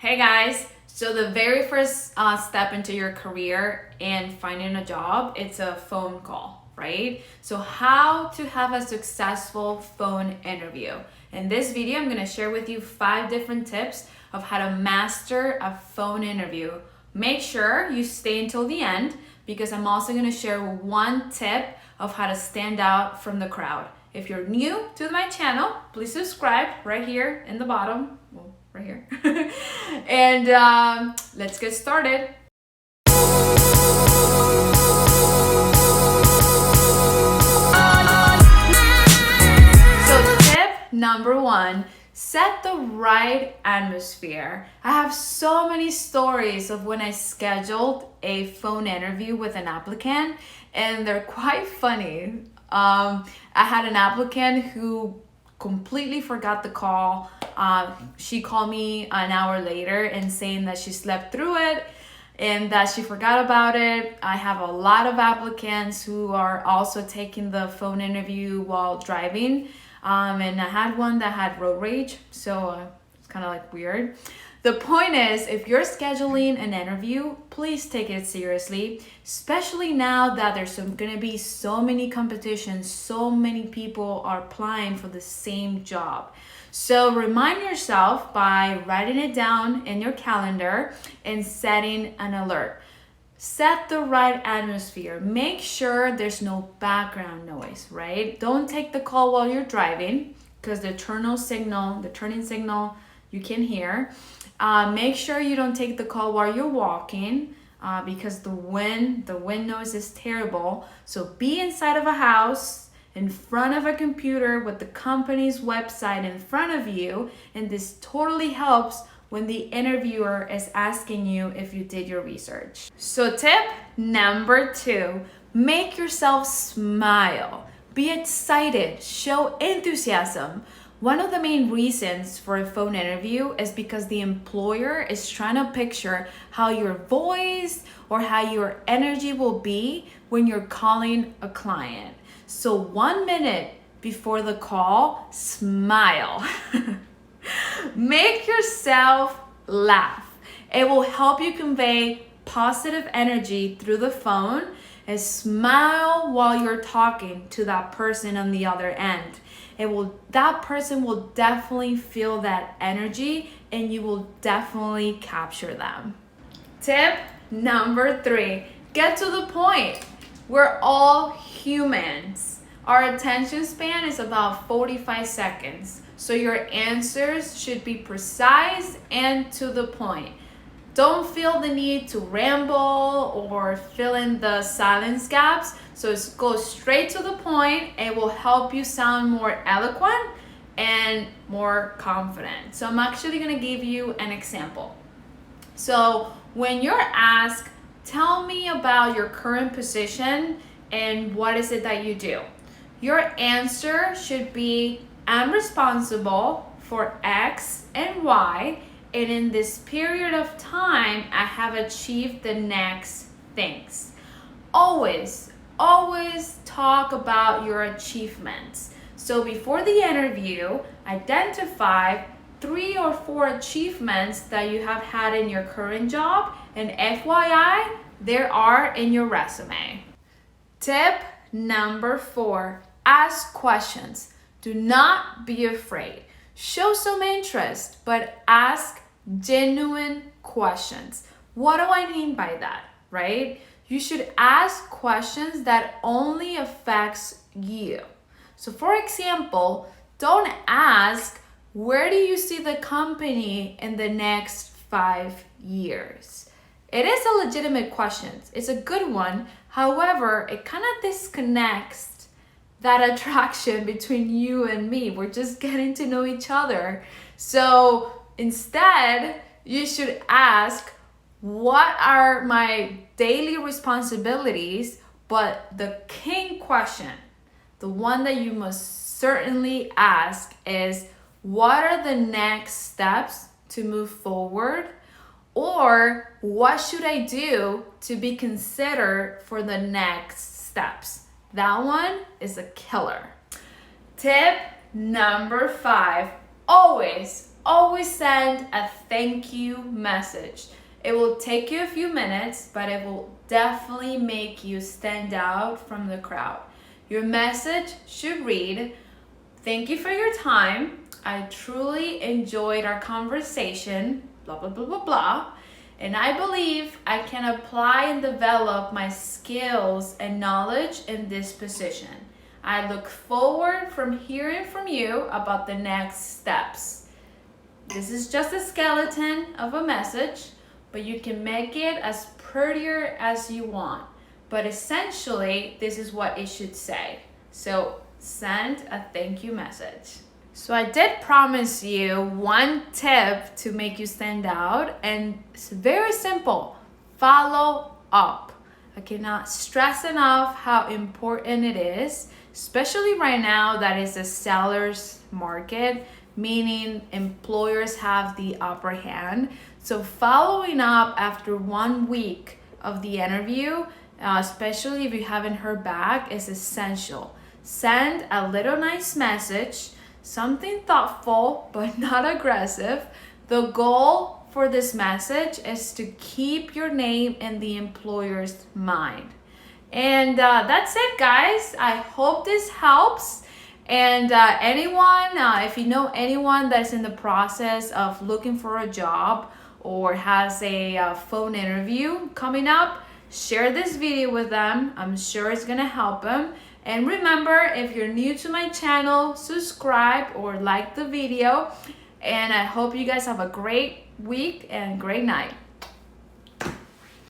Hey guys, so the very first step into your career and finding a job, it's a phone call, right? So how to have a successful phone interview. In this video, I'm going to share with you 5 different tips of how to master a phone interview. Make sure you stay until the end because I'm also going to share 1 tip of how to stand out from the crowd. If you're new to my channel, please subscribe right here in the bottom. Well, right here. And let's get started. So tip number 1, set the right atmosphere. I have so many stories of when I scheduled a phone interview with an applicant, and they're quite funny. I had an applicant who completely forgot the call. She called me an hour later and saying that she slept through it and that she forgot about it. I have a lot of applicants who are also taking the phone interview while driving. And I had one that had road rage, so it's kind of like weird. The point is, if you're scheduling an interview, please take it seriously, especially now that there's going to be so many competitions, so many people are applying for the same job. So remind yourself by writing it down in your calendar and setting an alert. Set the right atmosphere. Make sure there's no background noise, right? Don't take the call while you're driving because the turning signal you can hear. Make sure you don't take the call while you're walking because the wind noise is terrible. So be inside of a house, in front of a computer with the company's website in front of you, and this totally helps when the interviewer is asking you if you did your research. So tip number 2, make yourself smile. Be excited, show enthusiasm. One of the main reasons for a phone interview is because the employer is trying to picture how your voice or how your energy will be when you're calling a client. So 1 minute before the call, smile. Make yourself laugh. It will help you convey positive energy through the phone, and smile while you're talking to that person on the other end. That person will definitely feel that energy and you will definitely capture them. Tip number 3, get to the point. We're all humans. Our attention span is about 45 seconds. So your answers should be precise and to the point. Don't feel the need to ramble or fill in the silence gaps. So go straight to the point. It will help you sound more eloquent and more confident. So I'm actually going to give you an example. So when you're asked, tell me about your current position and what is it that you do? Your answer should be, I'm responsible for X and Y, and in this period of time, I have achieved the next things. Always talk about your achievements. So before the interview, identify 3 or 4 achievements that you have had in your current job, and FYI, there are in your resume. Tip number 4, ask questions. Do not be afraid. Show some interest, but ask genuine questions. What do I mean by that, right? You should ask questions that only affects you. So for example, don't ask, where do you see the company in the next 5 years? It is a legitimate question. It's a good one. However, it kind of disconnects that attraction between you and me. We're just getting to know each other. So instead, you should ask, what are my daily responsibilities? But the king question, the one that you must certainly ask is, what are the next steps to move forward? Or what should I do to be considered for the next steps? That one is a killer. Tip number 5, always always send a thank you message. It will take you a few minutes, but it will definitely make you stand out from the crowd. Your message should read, "Thank you for your time. I truly enjoyed our conversation, blah, blah, blah, blah, blah. And I believe I can apply and develop my skills and knowledge in this position. I look forward from hearing from you about the next steps." This is just a skeleton of a message, but you can make it as prettier as you want. But essentially, this is what it should say. So send a thank you message. So I did promise you one tip to make you stand out, and it's very simple. Follow up. I cannot stress enough how important it is, especially right now that is a seller's market, meaning employers have the upper hand. So following up after 1 week of the interview, especially if you haven't heard back, is essential. Send a little nice message, something thoughtful but not aggressive. The goal for this message is to keep your name in the employer's mind. And that's it, guys. I hope this helps. And if you know anyone that's in the process of looking for a job or has a phone interview coming up, share this video with them. I'm sure it's gonna help them. And remember, if you're new to my channel, subscribe or like the video. And I hope you guys have a great week and great night.